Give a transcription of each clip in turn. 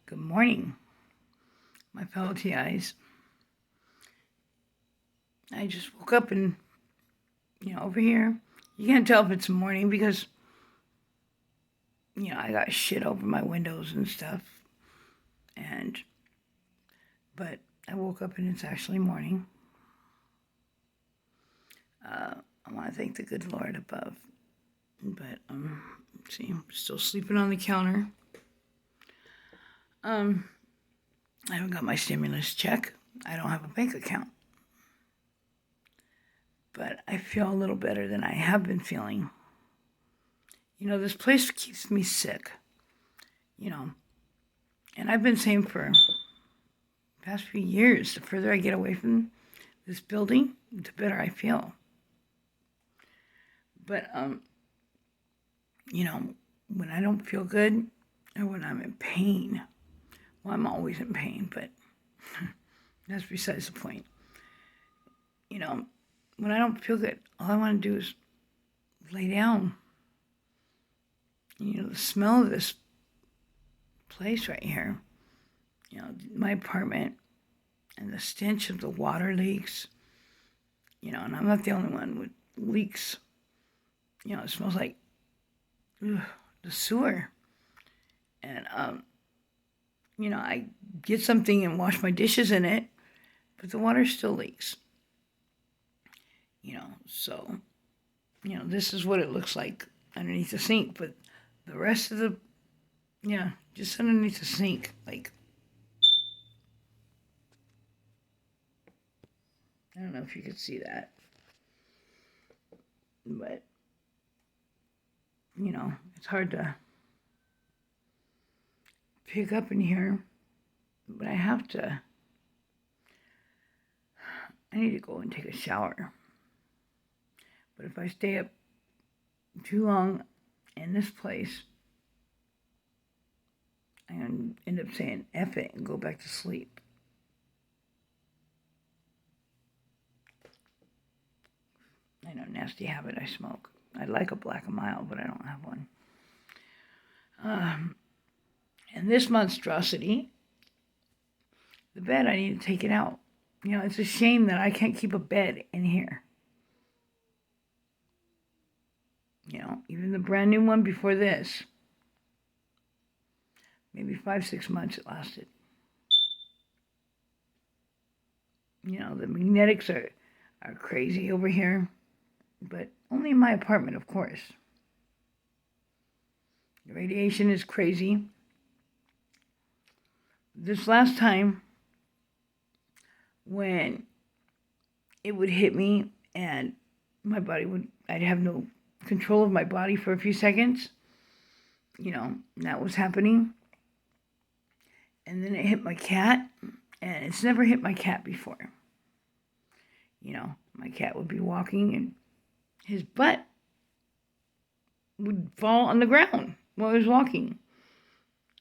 Good morning, my fellow TIs. I just woke up and, over here, you can't tell if it's morning because, I got shit over my windows and stuff. But I woke up and it's actually morning. I want to thank the good Lord above. But, see, I'm still sleeping on the counter. I haven't got my stimulus check. I don't have a bank account. But I feel a little better than I have been feeling. This place keeps me sick. And I've been saying for the past few years, the further I get away from this building, the better I feel. But, when I don't feel good or when I'm in pain, well, I'm always in pain, but that's besides the point. When I don't feel good, all I want to do is lay down. The smell of this place right here, my apartment, and the stench of the water leaks, and I'm not the only one with leaks. It smells like the sewer. And, I get something and wash my dishes in it, but the water still leaks. So, this is what it looks like underneath the sink, but the rest of just underneath the sink, like, I don't know if you could see that, but, it's hard to pick up in here, but I need to go and take a shower. But if I stay up too long in this place, I'm going to end up saying F it and go back to sleep. I know, nasty habit, I smoke. I'd like a Black and Mild, but I don't have one. And this monstrosity, the bed, I need to take it out. It's a shame that I can't keep a bed in here. Even the brand new one before this, maybe 5-6 months it lasted. The magnetics are crazy over here, but only in my apartment, of course. The radiation is crazy. This last time, when it would hit me and my body I'd have no control of my body for a few seconds, that was happening. And then it hit my cat, and it's never hit my cat before. My cat would be walking and his butt would fall on the ground while he was walking.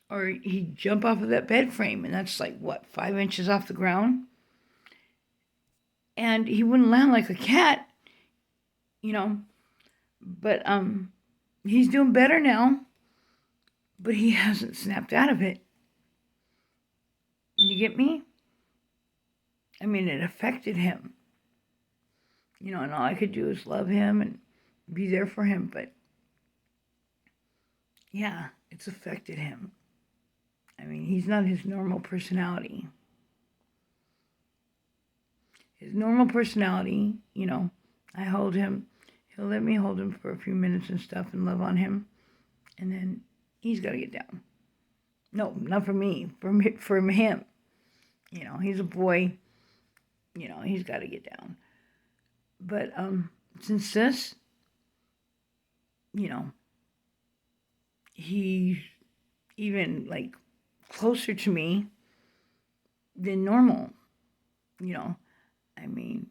Or he'd jump off of that bed frame, and that's 5 inches off the ground? And he wouldn't land like a cat, But he's doing better now, but he hasn't snapped out of it. You get me? I mean, it affected him. And all I could do is love him and be there for him, but yeah, it's affected him. I mean, he's not his normal personality. His normal personality, I hold him. He'll let me hold him for a few minutes and stuff and love on him. And then he's got to get down. No, not for me. For him. He's a boy. He's got to get down. But since this, he's even closer to me than normal. I mean,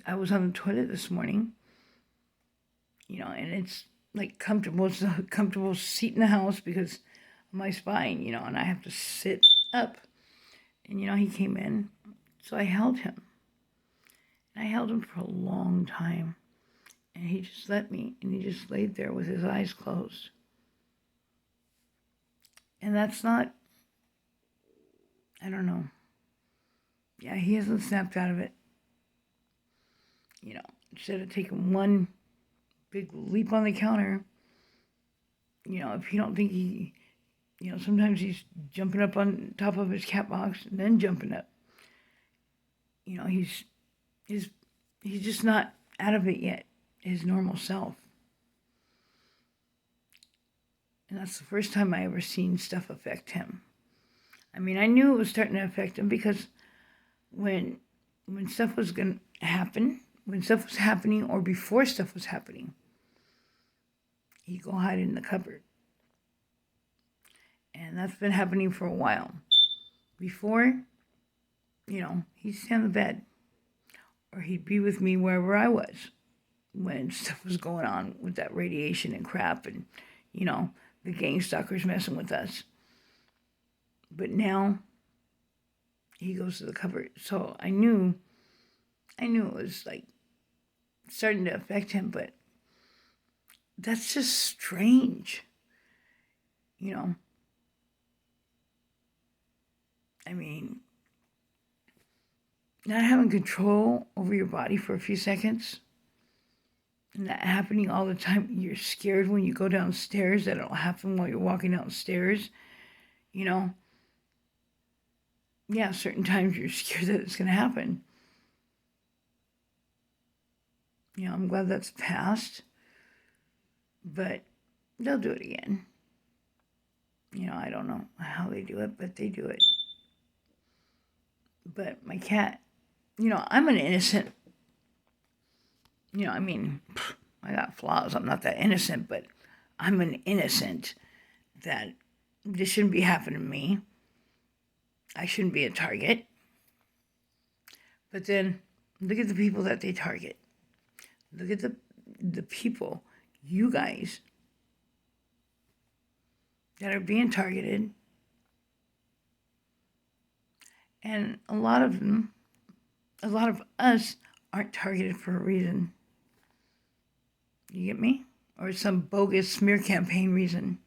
I was on the toilet this morning, and it's comfortable. It's a comfortable seat in the house because of my spine, and I have to sit up. And, he came in, so I held him. And I held him for a long time. And he just let me, and he just laid there with his eyes closed. And that's not, I don't know. Yeah, he hasn't snapped out of it. Instead of taking one big leap on the counter, if you don't think sometimes he's jumping up on top of his cat box and then jumping up. He's just not out of it yet, his normal self. And that's the first time I ever seen stuff affect him. I mean, I knew it was starting to affect him because when stuff was going to happen, when stuff was happening or before stuff was happening, he'd go hide in the cupboard. And that's been happening for a while. Before, he'd stay on the bed. Or he'd be with me wherever I was when stuff was going on with that radiation and crap and, the gang stalkers messing with us. But now he goes to the cupboard. So I knew it was like starting to affect him, but that's just strange. I mean, not having control over your body for a few seconds, and that happening all the time. You're scared when you go downstairs that it'll happen while you're walking downstairs. Yeah, certain times you're scared that it's going to happen. I'm glad that's passed, but they'll do it again. I don't know how they do it, but they do it. But my cat, I'm an innocent, I got flaws. I'm not that innocent, but I'm an innocent that this shouldn't be happening to me. I shouldn't be a target. But then look at the people that they target. Look at the people, you guys, that are being targeted. And a lot of us aren't targeted for a reason. You get me? Or some bogus smear campaign reason.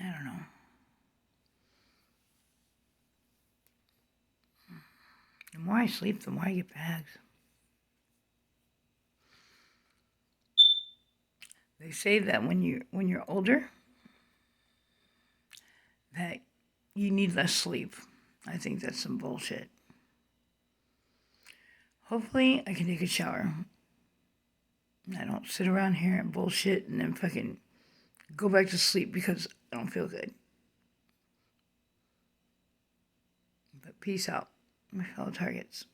I don't know. The more I sleep, the more I get bags. They say that when you're older, that you need less sleep. I think that's some bullshit. Hopefully, I can take a shower. I don't sit around here and bullshit and then fucking go back to sleep because I don't feel good. But peace out, my fellow targets.